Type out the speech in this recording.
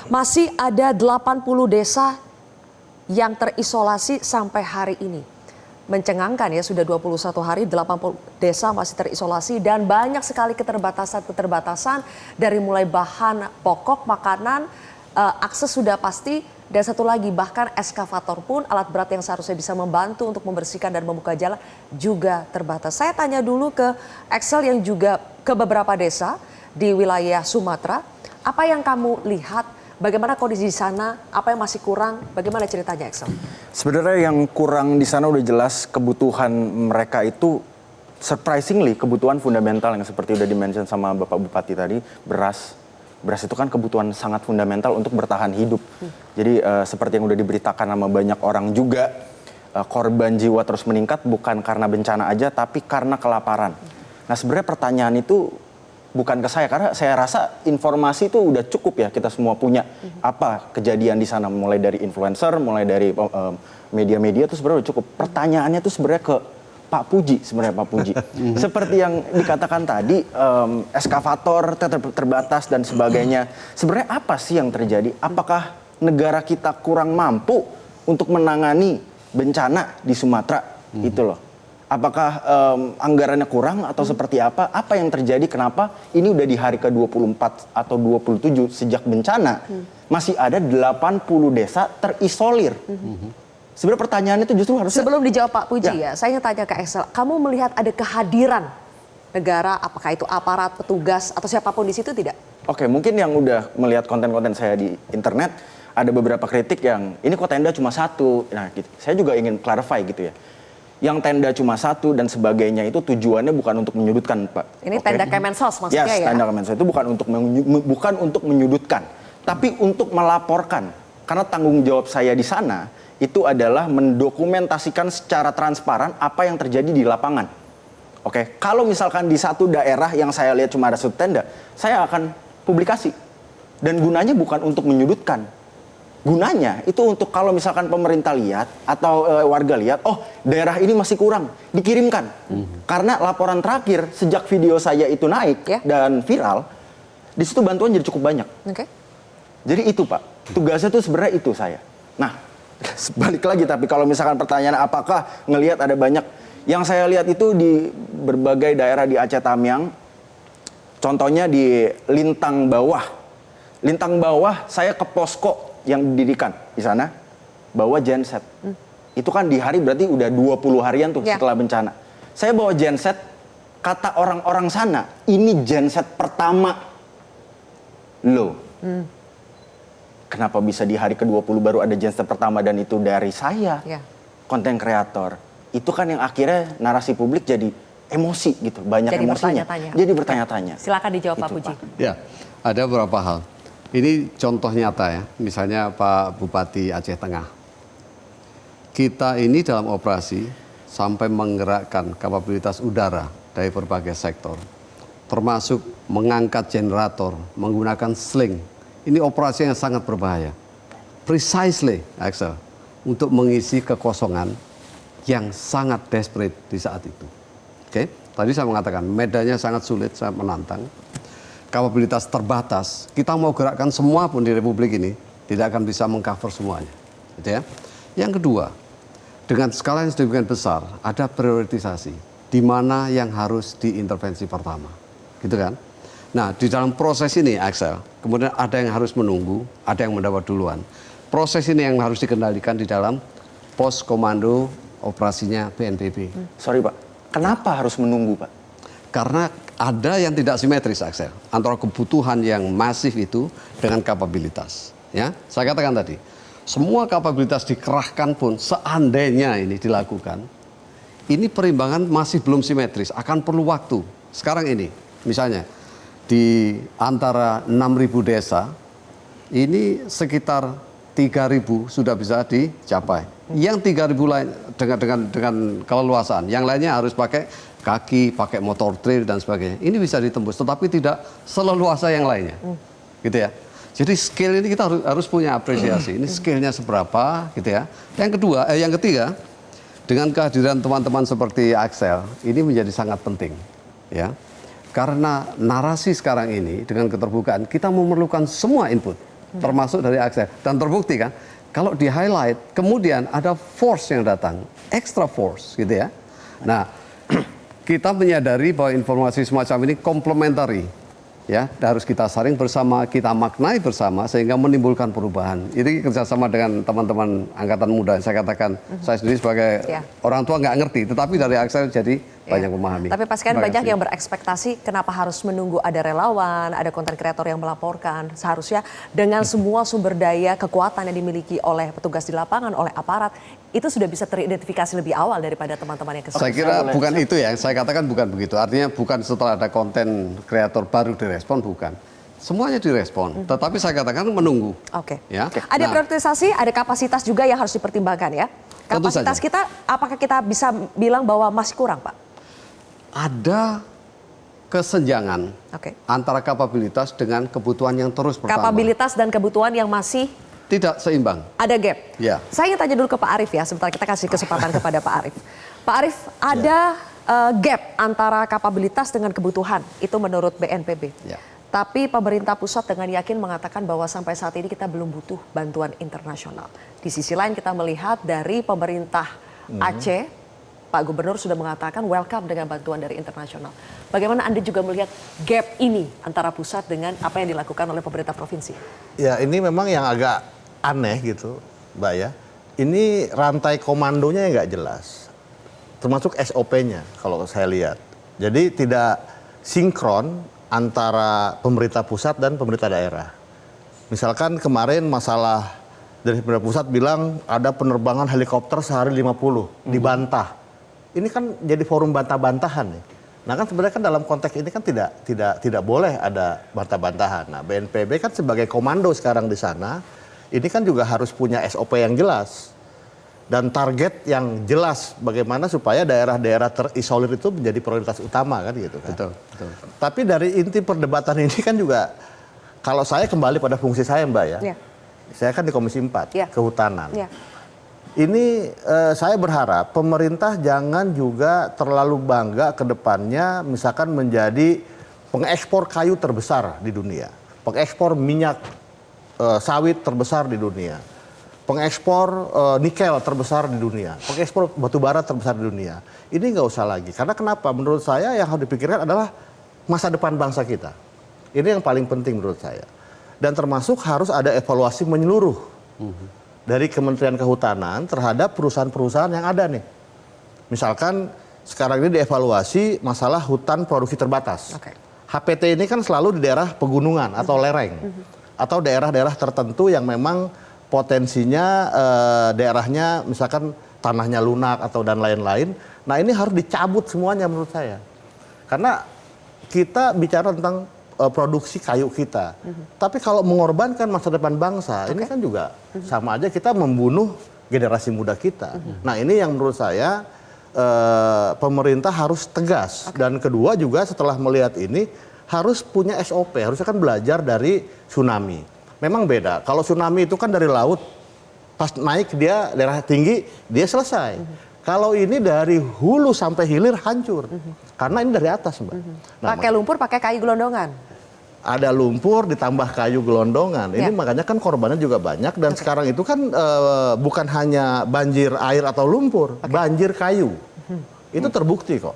Masih ada 80 desa yang terisolasi sampai hari ini. Mencengangkan ya, sudah 21 hari 80 desa masih terisolasi dan banyak sekali keterbatasan dari mulai bahan pokok, makanan, akses sudah pasti, dan satu lagi bahkan eskavator pun, alat berat yang seharusnya bisa membantu untuk membersihkan dan membuka jalan juga terbatas. Saya tanya dulu ke Axel yang juga ke beberapa desa di wilayah Sumatera, apa yang kamu lihat? Bagaimana kondisi di sana? Apa yang masih kurang? Bagaimana ceritanya, Axel? Sebenarnya yang kurang di sana udah jelas kebutuhan mereka itu surprisingly kebutuhan fundamental yang seperti udah dimention sama Bapak Bupati tadi, beras. Beras itu kan kebutuhan sangat fundamental untuk bertahan hidup. Jadi seperti yang udah diberitakan sama banyak orang juga, korban jiwa terus meningkat bukan karena bencana aja, tapi karena kelaparan. Nah sebenarnya pertanyaan itu bukan ke saya, karena saya rasa informasi itu udah cukup ya, kita semua punya apa kejadian di sana, mulai dari influencer, mulai dari media-media itu sebenarnya udah cukup. Pertanyaannya itu sebenarnya ke Pak Puji, sebenarnya Pak Puji. Seperti yang dikatakan tadi, eskavator terbatas dan sebagainya. Sebenarnya apa sih yang terjadi? Apakah negara kita kurang mampu untuk menangani bencana di Sumatera? Itu loh. Apakah anggarannya kurang atau seperti apa? Apa yang terjadi? Kenapa ini udah di hari ke-24 atau 27 sejak bencana masih ada 80 desa terisolir? Sebenarnya pertanyaannya itu justru harusnya... Sebelum dijawab Pak Puji ya, saya ingin tanya ke Axel, kamu melihat ada kehadiran negara, apakah itu aparat, petugas, atau siapapun di situ tidak? Oke, mungkin yang udah melihat konten-konten saya di internet, ada beberapa kritik yang, ini kok tenda cuma satu. Nah, gitu. Saya juga ingin clarify gitu ya. Yang tenda cuma satu dan sebagainya itu tujuannya bukan untuk menyudutkan, Pak. Ini tenda Kemensos maksudnya ya? Tenda Kemensos itu bukan untuk menyudutkan, tapi untuk melaporkan. Karena tanggung jawab saya di sana itu adalah mendokumentasikan secara transparan apa yang terjadi di lapangan. Oke, kalau misalkan di satu daerah yang saya lihat cuma ada satu tenda, saya akan publikasi. Dan gunanya bukan untuk menyudutkan. Gunanya itu untuk kalau misalkan pemerintah lihat atau warga lihat, oh daerah ini masih kurang, dikirimkan. Karena laporan terakhir sejak video saya itu naik dan viral, di situ bantuan jadi cukup banyak. Jadi itu Pak, tugasnya tuh sebenarnya itu saya. Nah, balik lagi tapi kalau misalkan pertanyaan apakah ngelihat ada banyak, yang saya lihat itu di berbagai daerah di Aceh Tamiang, contohnya di Lintang Bawah. Lintang Bawah saya ke posko yang didirikan di sana, bawa genset. Itu kan di hari berarti udah 20 harian tuh setelah bencana. Saya bawa genset, kata orang-orang sana, ini genset pertama. Loh, kenapa bisa di hari ke-20 baru ada genset pertama dan itu dari saya, konten kreator. Itu kan yang akhirnya narasi publik jadi emosi gitu, banyak jadi emosinya. Jadi bertanya-tanya. Silakan dijawab Pak Puji. Ya, ada beberapa hal. Ini contoh nyata ya, misalnya Pak Bupati Aceh Tengah. Kita ini dalam operasi sampai menggerakkan kapabilitas udara dari berbagai sektor. Termasuk mengangkat generator, menggunakan sling. Ini operasi yang sangat berbahaya. Precisely, Axel, untuk mengisi kekosongan yang sangat desperate di saat itu. Oke, tadi saya mengatakan medannya sangat sulit, sangat menantang. Kapabilitas terbatas, kita mau gerakkan semua pun di Republik ini tidak akan bisa mengcover semuanya, gitu ya. Yang kedua, dengan skala yang sedemikian besar, ada prioritisasi di mana yang harus diintervensi pertama, gitu kan? Nah, di dalam proses ini, Axel, kemudian ada yang harus menunggu, ada yang mendapat duluan. Proses ini yang harus dikendalikan di dalam pos komando operasinya BNPB. Sorry Pak, kenapa harus menunggu Pak? Karena ada yang tidak simetris, Axel, antara kebutuhan yang masif itu dengan kapabilitas. Ya, saya katakan tadi, semua kapabilitas dikerahkan pun seandainya ini dilakukan, ini perimbangan masih belum simetris, akan perlu waktu. Sekarang ini, misalnya di antara 6.000 desa, ini sekitar 3.000 sudah bisa dicapai. Yang 3.000 lain dengan keleluasaan, yang lainnya harus pakai kaki, pakai motor trail dan sebagainya. Ini bisa ditembus, tetapi tidak seleluasa yang lainnya, gitu ya. Jadi skill ini kita harus punya apresiasi. Ini skillnya seberapa, gitu ya. Yang ketiga, dengan kehadiran teman-teman seperti Axel, ini menjadi sangat penting, ya. Karena narasi sekarang ini dengan keterbukaan kita memerlukan semua input. termasuk dari Axel. Dan terbukti kan, kalau di highlight, kemudian ada force yang datang, extra force gitu ya. Nah, kita menyadari bahwa informasi semacam ini komplementari, ya, harus kita saring bersama, kita maknai bersama sehingga menimbulkan perubahan. Ini kerjasama dengan teman-teman angkatan muda. Saya katakan, saya sendiri sebagai orang tua nggak ngerti, tetapi dari Axel jadi banyak memahami. Tapi pastikan banyak yang berekspektasi kenapa harus menunggu ada relawan, ada konten kreator yang melaporkan. Seharusnya dengan semua sumber daya, kekuatan yang dimiliki oleh petugas di lapangan, oleh aparat, itu sudah bisa teridentifikasi lebih awal daripada teman-teman yang Saya kira bukan itu ya, saya katakan bukan begitu. Artinya bukan setelah ada konten kreator baru direspon, bukan. Semuanya direspon, tetapi saya katakan menunggu. Oke. Ya. Ada prioritisasi, ada kapasitas juga yang harus dipertimbangkan ya. Tentu Kapasitas saja. kita, apakah kita bisa bilang bahwa masih kurang, Pak? Ada kesenjangan Oke. antara kapabilitas dengan kebutuhan yang terus bertambah. Kapabilitas dan kebutuhan yang masih Tidak seimbang. ada gap. Ya. Saya ingin tanya dulu ke Pak Arief ya, sebentar kita kasih kesempatan kepada Pak Arief. Pak Arief, ada gap antara kapabilitas dengan kebutuhan, itu menurut BNPB. Ya. Tapi pemerintah pusat dengan yakin mengatakan bahwa sampai saat ini kita belum butuh bantuan internasional. Di sisi lain kita melihat dari pemerintah Aceh, Pak Gubernur sudah mengatakan welcome dengan bantuan dari internasional. Bagaimana Anda juga melihat gap ini antara pusat dengan apa yang dilakukan oleh pemerintah provinsi? Ya, ini memang yang agak aneh gitu, Mbak ya. Ini rantai komandonya yang nggak jelas, termasuk SOP-nya kalau saya lihat. Jadi tidak sinkron antara pemerintah pusat dan pemerintah daerah. Misalkan kemarin masalah dari pemerintah pusat bilang ada penerbangan helikopter sehari 50, dibantah. Ini kan jadi forum bantah-bantahan nih. Nah kan sebenarnya kan dalam konteks ini kan tidak boleh ada bantah-bantahan. Nah BNPB kan sebagai komando sekarang di sana, ini kan juga harus punya SOP yang jelas dan target yang jelas bagaimana supaya daerah-daerah terisolir itu menjadi prioritas utama kan gitu kan. Betul, betul. Tapi dari inti perdebatan ini kan juga kalau saya kembali pada fungsi saya Mbak ya. Ya. Saya kan di Komisi 4 Ya. Kehutanan. Ya. Ini saya berharap pemerintah jangan juga terlalu bangga ke depannya misalkan menjadi pengekspor kayu terbesar di dunia. Pengekspor minyak sawit terbesar di dunia. Pengekspor nikel terbesar di dunia. Pengekspor batu bara terbesar di dunia. Ini nggak usah lagi. Karena kenapa? Menurut saya yang harus dipikirkan adalah masa depan bangsa kita. Ini yang paling penting menurut saya. Dan termasuk harus ada evaluasi menyeluruh. Dari Kementerian Kehutanan terhadap perusahaan-perusahaan yang ada nih. Misalkan sekarang ini dievaluasi masalah hutan produksi terbatas. Oke. HPT ini kan selalu di daerah pegunungan atau lereng. Atau daerah-daerah tertentu yang memang potensinya daerahnya misalkan tanahnya lunak atau dan lain-lain. Nah ini harus dicabut semuanya menurut saya. Karena kita bicara tentang produksi kayu kita. Tapi kalau mengorbankan masa depan bangsa, ini kan juga sama aja kita membunuh generasi muda kita. Nah ini yang menurut saya pemerintah harus tegas. Dan kedua juga setelah melihat ini harus punya SOP, harusnya kan belajar dari tsunami. Memang beda, kalau tsunami itu kan dari laut, pas naik dia daerah tinggi, dia selesai. Kalau ini dari hulu sampai hilir hancur, karena ini dari atas Mbak. Nah, Pakai lumpur, pakai kayu gelondongan. ada lumpur ditambah kayu gelondongan. Ini makanya kan korbannya juga banyak dan sekarang itu kan bukan hanya banjir air atau lumpur, banjir kayu. Itu terbukti kok.